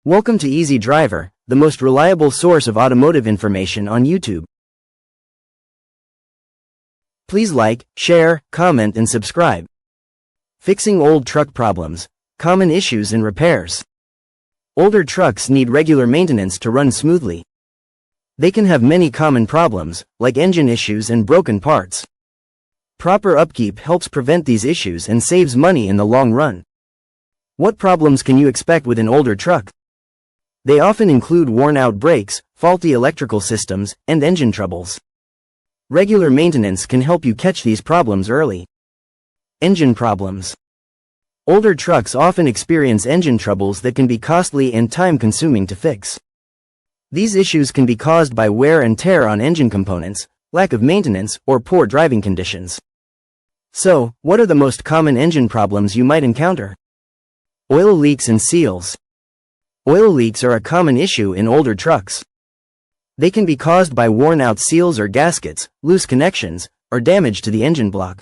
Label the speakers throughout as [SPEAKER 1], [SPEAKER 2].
[SPEAKER 1] Welcome to Easy Driver, the most reliable source of automotive information on YouTube. Please like, share, comment and subscribe. Fixing old truck problems, common issues and repairs. Older trucks need regular maintenance to run smoothly. They can have many common problems, like engine issues and broken parts. Proper upkeep helps prevent these issues and saves money in the long run. What problems can you expect with an older truck? They often include worn-out brakes, faulty electrical systems, and engine troubles. Regular maintenance can help you catch these problems early. Engine problems. Older trucks often experience engine troubles that can be costly and time-consuming to fix. These issues can be caused by wear and tear on engine components, lack of maintenance, or poor driving conditions. So, what are the most common engine problems you might encounter? Oil leaks and seals. Oil leaks are a common issue in older trucks. They can be caused by worn-out seals or gaskets, loose connections, or damage to the engine block.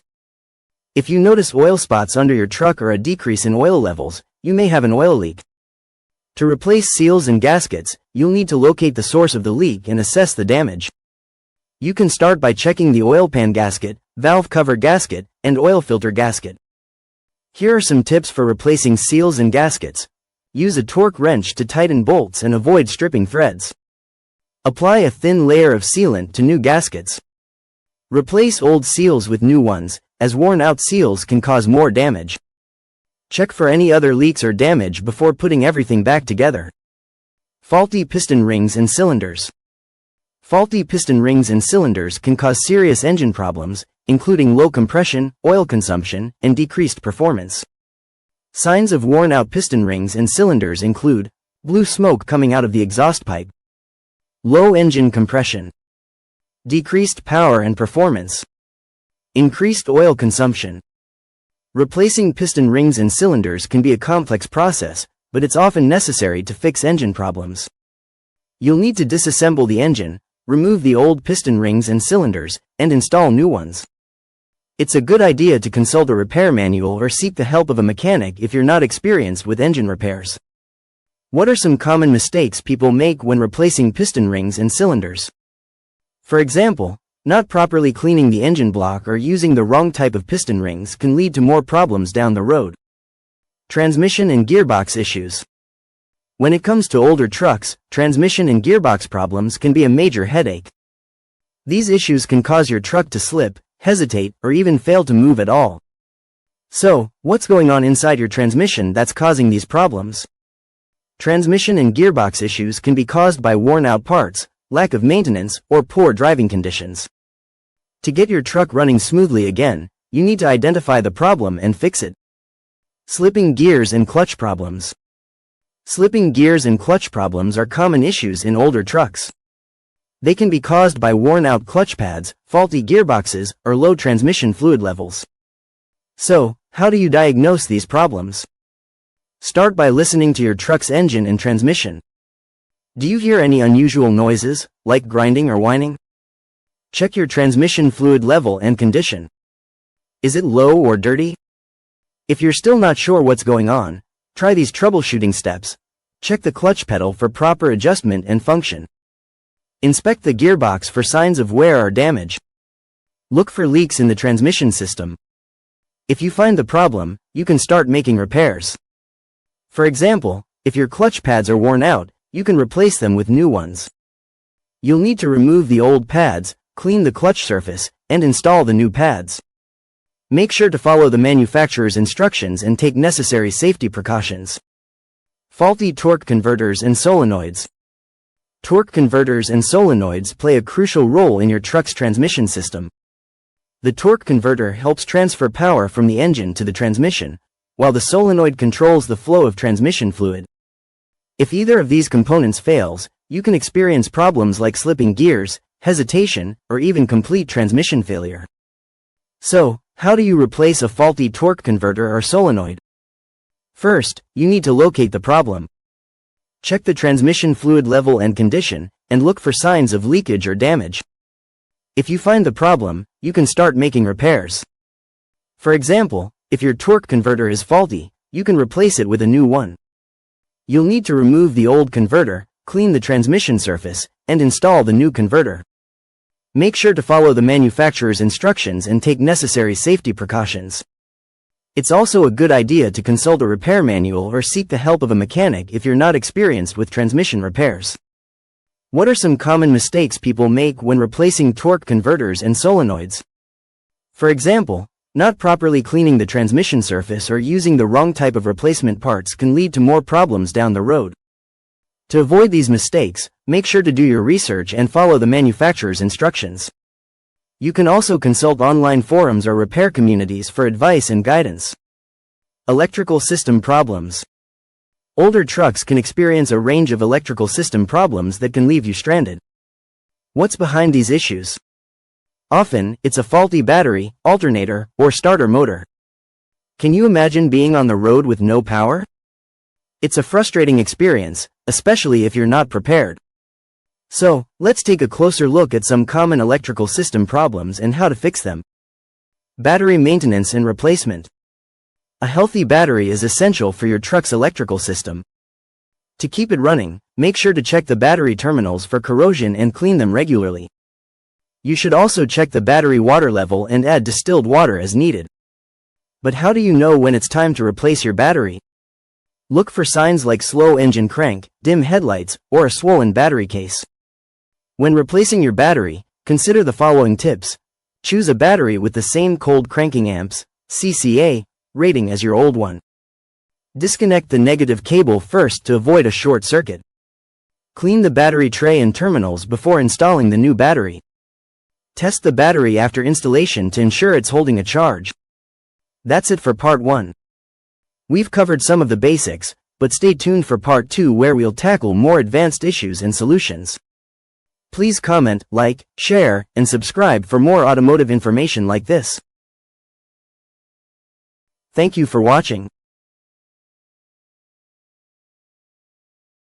[SPEAKER 1] If you notice oil spots under your truck or a decrease in oil levels, you may have an oil leak. To replace seals and gaskets, you'll need to locate the source of the leak and assess the damage. You can start by checking the oil pan gasket, valve cover gasket, and oil filter gasket. Here are some tips for replacing seals and gaskets. Use a torque wrench to tighten bolts and avoid stripping threads. Apply a thin layer of sealant to new gaskets. Replace old seals with new ones, as worn-out seals can cause more damage. Check for any other leaks or damage before putting everything back together. Faulty piston rings and cylinders. Faulty piston rings and cylinders can cause serious engine problems, including low compression, oil consumption, and decreased performance. Signs of worn-out piston rings and cylinders include blue smoke coming out of the exhaust pipe, low engine compression, decreased power and performance, increased oil consumption. Replacing piston rings and cylinders can be a complex process, but it's often necessary to fix engine problems. You'll need to disassemble the engine, remove the old piston rings and cylinders, and install new ones. It's a good idea to consult a repair manual or seek the help of a mechanic if you're not experienced with engine repairs. What are some common mistakes people make when replacing piston rings and cylinders? For example, not properly cleaning the engine block or using the wrong type of piston rings can lead to more problems down the road. Transmission and gearbox issues. When it comes to older trucks, transmission and gearbox problems can be a major headache. These issues can cause your truck to slip, hesitate, or even fail to move at all. So, what's going on inside your transmission that's causing these problems? Transmission and gearbox issues can be caused by worn-out parts, lack of maintenance, or poor driving conditions. To get your truck running smoothly again, you need to identify the problem and fix it. Slipping gears and clutch problems. Slipping gears and clutch problems are common issues in older trucks. They can be caused by worn-out clutch pads, faulty gearboxes, or low transmission fluid levels. So, how do you diagnose these problems? Start by listening to your truck's engine and transmission. Do you hear any unusual noises, like grinding or whining? Check your transmission fluid level and condition. Is it low or dirty? If you're still not sure what's going on, try these troubleshooting steps. Check the clutch pedal for proper adjustment and function. Inspect the gearbox for signs of wear or damage. Look for leaks in the transmission system. If you find the problem, you can start making repairs. For example, if your clutch pads are worn out, you can replace them with new ones. You'll need to remove the old pads, clean the clutch surface, and install the new pads. Make sure to follow the manufacturer's instructions and take necessary safety precautions. Faulty torque converters and solenoids. Torque converters and solenoids play a crucial role in your truck's transmission system. The torque converter helps transfer power from the engine to the transmission, while the solenoid controls the flow of transmission fluid. If either of these components fails, you can experience problems like slipping gears, hesitation, or even complete transmission failure. So, how do you replace a faulty torque converter or solenoid? First, you need to locate the problem. Check the transmission fluid level and condition, and look for signs of leakage or damage. If you find the problem, you can start making repairs. For example, if your torque converter is faulty, you can replace it with a new one. You'll need to remove the old converter, clean the transmission surface, and install the new converter. Make sure to follow the manufacturer's instructions and take necessary safety precautions. It's also a good idea to consult a repair manual or seek the help of a mechanic if you're not experienced with transmission repairs. What are some common mistakes people make when replacing torque converters and solenoids? For example, not properly cleaning the transmission surface or using the wrong type of replacement parts can lead to more problems down the road. To avoid these mistakes, make sure to do your research and follow the manufacturer's instructions. You can also consult online forums or repair communities for advice and guidance. Electrical system problems. Older trucks can experience a range of electrical system problems that can leave you stranded. What's behind these issues? Often, it's a faulty battery, alternator, or starter motor. Can you imagine being on the road with no power? It's a frustrating experience, especially if you're not prepared. So, let's take a closer look at some common electrical system problems and how to fix them. Battery maintenance and replacement. A healthy battery is essential for your truck's electrical system. To keep it running, make sure to check the battery terminals for corrosion and clean them regularly. You should also check the battery water level and add distilled water as needed. But how do you know when it's time to replace your battery? Look for signs like slow engine crank, dim headlights, or a swollen battery case. When replacing your battery, consider the following tips. Choose a battery with the same cold cranking amps, CCA, rating as your old one. Disconnect the negative cable first to avoid a short circuit. Clean the battery tray and terminals before installing the new battery. Test the battery after installation to ensure it's holding a charge. That's it for part 1. We've covered some of the basics, but stay tuned for part 2 where we'll tackle more advanced issues and solutions. Please comment, like, share, and subscribe for more automotive information like this. Thank you for watching.